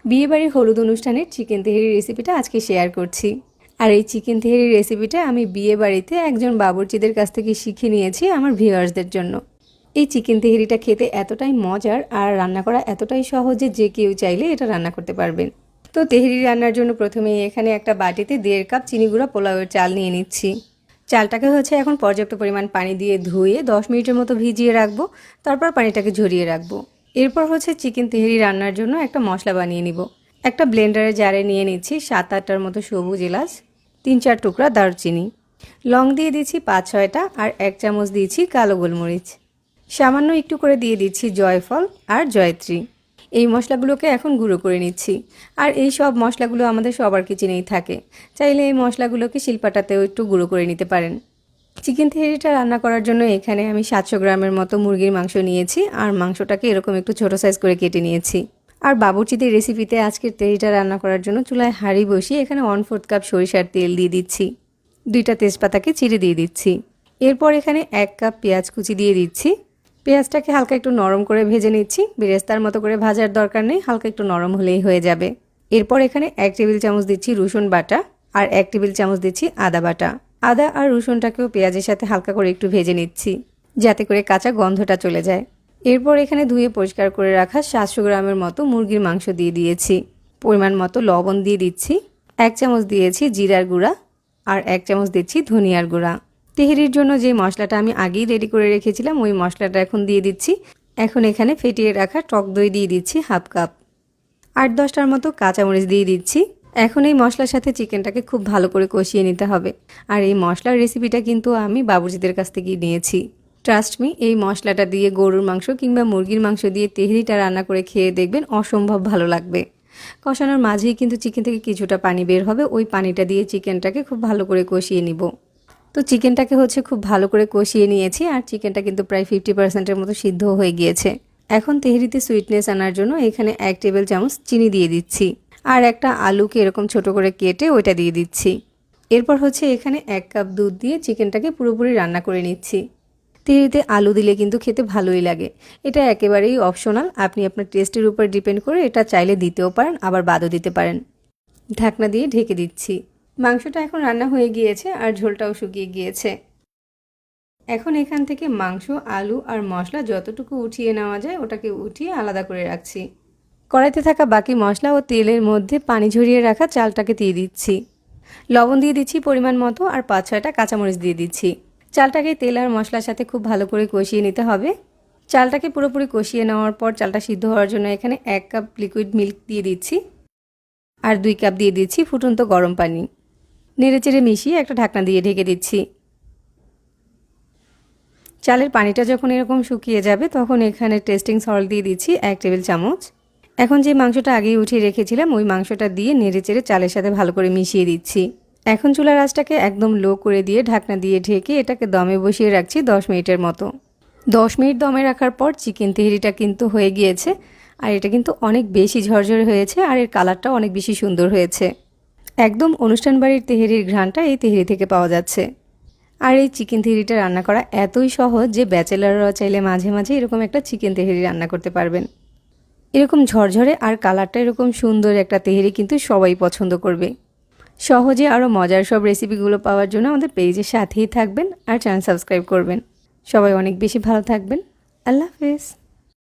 বিয়েবাড়ির হলুদ অনুষ্ঠানের চিকেন তেহেরি রেসিপিটা আজকে শেয়ার করছি। আর এই চিকেন তেহেরি রেসিপিটা আমি বিয়ে বাড়িতে একজন বাবুর্চিদের কাছ থেকে শিখে নিয়েছি আমার ভিউয়ার্সদের জন্য। এই চিকেন তেহেরিটা খেতে এতটাই মজার আর রান্না করা এতটাই সহজ যে কেউ চাইলে এটা রান্না করতে পারবেন। তো তেহেরি রান্নার জন্য প্রথমে এখানে একটা বাটিতে 1.5 কাপ চিনি গুঁড়া পোলাওয়ের চাল নিয়ে নিচ্ছি। চালটাকে এখন পর্যাপ্ত পরিমাণ পানি দিয়ে ধুয়ে 10 মিনিটের মতো ভিজিয়ে রাখবো। তারপর পানিটাকে ঝরিয়ে রাখবো। এরপর চিকেন তেহেরি রান্নার জন্য একটা মশলা বানিয়ে নিব। একটা ব্লেন্ডারে জারে নিয়ে নিচ্ছি 7-8টার মতো সবুজ এলাচ, 3-4 টুকরা দারচিনি, লং দিয়ে দিচ্ছি 5-6টা আর 1 চামচ দিয়েছি কালো গোলমরিচ। সামান্য একটু করে দিয়ে দিচ্ছি জয়ফল আর জয়ত্রী। এই মশলাগুলোকে এখন গুঁড়ো করে নিচ্ছি। আর এই সব মশলাগুলো আমাদের সবার কিচেনেই থাকে, চাইলে এই মশলাগুলোকে শিলপাটাতেও একটু গুঁড়ো করে নিতে পারেন। চিকেন তেহেরিটা রান্না করার জন্য এখানে আমি 700 গ্রামের মতো মুরগির মাংস নিয়েছি আর মাংসটাকে এরকম একটু ছোট সাইজ করে কেটে নিয়েছি। আর বাবুর্চিদের রেসিপিতে আজকের তেহেরিটা রান্না করার জন্য চুলায় হাঁড়ি বসিয়ে এখানে 1/4 কাপ সরিষার তেল দিয়ে দিচ্ছি। 2টা তেজপাতাকে চিড়ে দিয়ে দিচ্ছি। এরপর এখানে 1 কাপ পেঁয়াজ কুচি দিয়ে দিচ্ছি। পেঁয়াজটাকে হালকা একটু নরম করে ভেজে নিচ্ছি। বেরেস্তার মতো করে ভাজার দরকার নেই, হালকা একটু নরম হলেই হয়ে যাবে। এরপর এখানে 1 টেবিল চামচ দিচ্ছি রসুন বাটা আর 1 টেবিল চামচ দিচ্ছি আদা বাটা। আদা আর রসুনটাকেও পেঁয়াজের সাথে হালকা করে একটু ভেজে নিচ্ছি, যাতে করে কাঁচা গন্ধটা চলে যায়। এরপর এখানে ধুয়ে পরিষ্কার করে রাখা 700 গ্রামের মতো মুরগির মাংস দিয়ে দিয়েছি। পরিমাণ মতো লবণ দিয়ে দিচ্ছি। 1 চামচ দিয়েছি জিরার গুঁড়া আর 1 চামচ দিচ্ছি ধনিয়ার গুঁড়া। তেহেরির জন্য যে মশলাটা আমি আগেই রেডি করে রেখেছিলাম ওই মশলাটা এখন দিয়ে দিচ্ছি। এখন এখানে ফেটিয়ে রাখা টক দই দিয়ে দিচ্ছি 1/2 কাপ। 8-10টার মতো কাঁচামরিচ দিয়ে দিচ্ছি। এখন এই মশলার সাথে চিকেনটাকে খুব ভালো করে কষিয়ে নিতে হবে। আর এই মশলার রেসিপিটা কিন্তু আমি বাবুর্চিদের কাছ থেকেই নিয়েছি। ট্রাস্ট মি, এই মশলাটা দিয়ে গরুর মাংস কিংবা মুরগির মাংস দিয়ে তেহেরিটা রান্না করে খেয়ে দেখবেন, অসম্ভব ভালো লাগবে। কষানোর মাঝেই কিন্তু চিকেন থেকে কিছুটা পানি বের হবে, ওই পানিটা দিয়ে চিকেনটাকে খুব ভালো করে কষিয়ে নিব। তো চিকেনটাকে খুব ভালো করে কষিয়ে নিয়েছি আর চিকেনটা কিন্তু প্রায় 50%-এর মতো সিদ্ধ হয়ে গিয়েছে। এখন তেহেরিতে সুইটনেস আনার জন্য এখানে 1 টেবিল চামচ চিনি দিয়ে দিচ্ছি আর একটা আলুকে এরকম ছোট করে কেটে ওইটা দিয়ে দিচ্ছি। এরপর এখানে 1 কাপ দুধ দিয়ে চিকেনটাকে পুরোপুরি রান্না করে নিচ্ছি। তেহেরিতে আলু দিলে কিন্তু খেতে ভালোই লাগে। এটা একেবারেই অপশনাল, আপনি আপনার টেস্টের উপর ডিপেন্ড করে এটা চাইলে দিতেও পারেন, আবার বাদও দিতে পারেন। ঢাকনা দিয়ে ঢেকে দিচ্ছি। মাংসটা এখন রান্না হয়ে গিয়েছে আর ঝোলটাও শুকিয়ে গিয়েছে। এখন এখান থেকে মাংস, আলু আর মশলা যতটুকু উঠিয়ে নেওয়া যায় ওটাকে উঠিয়ে আলাদা করে রাখছি। কড়াইতে থাকা বাকি মশলা ও তেলের মধ্যে পানি ঝরিয়ে রাখা চালটাকে দিয়ে দিচ্ছি। লবণ দিয়ে দিচ্ছি পরিমাণ মতো আর 5-6টা কাঁচামরিচ দিয়ে দিচ্ছি। চালটাকে তেল আর মশলার সাথে খুব ভালো করে কষিয়ে নিতে হবে। চালটাকে পুরোপুরি কষিয়ে নেওয়ার পর চালটা সিদ্ধ হওয়ার জন্য এখানে 1 কাপ লিকুইড মিল্ক দিয়ে দিচ্ছি আর 2 কাপ দিয়ে দিচ্ছি ফুটন্ত গরম পানি। নেড়েচেড়ে মিশিয়ে একটা ঢাকনা দিয়ে ঢেকে দিচ্ছি। চালের পানিটা যখন এরকম শুকিয়ে যাবে তখন এখানে টেস্টিং সল্ট দিয়ে দিচ্ছি 1 টেবিল চামচ। এখন যে মাংসটা আগেই উঠিয়ে রেখেছিলাম ওই মাংসটা দিয়ে নেড়েচেড়ে চালের সাথে ভালো করে মিশিয়ে দিচ্ছি। এখন চুলার আঁচটাকে একদম লো করে দিয়ে ঢাকনা দিয়ে ঢেকে এটাকে দমে বসিয়ে রাখছি 10 মিনিটের মতো। 10 মিনিট দমে রাখার পর চিকেন তেহেরিটা কিন্তু হয়ে গিয়েছে আর এটা কিন্তু অনেক বেশি ঝরঝরে হয়েছে আর এর কালারটাও অনেক বেশি সুন্দর হয়েছে। একদম অনুষ্ঠান বাড়ির তেহেরির ঘ্রাণটা এই তেহেরি থেকে পাওয়া যাচ্ছে। আর এই চিকেন তেহেরিটা রান্না করা এতই সহজ যে ব্যাচেলাররা চাইলে মাঝে মাঝে এরকম একটা চিকেন তেহেরি রান্না করতে পারবেন। এরকম ঝরঝরে আর কালারটা এরকম সুন্দর একটা তেহেরি কিন্তু সবাই পছন্দ করবে। সহজে আরও মজার সব রেসিপিগুলো পাওয়ার জন্য আমাদের পেজের সাথেই থাকবেন আর চ্যানেল সাবস্ক্রাইব করবেন। সবাই অনেক বেশি ভালো থাকবেন। আল্লাহ হাফেজ।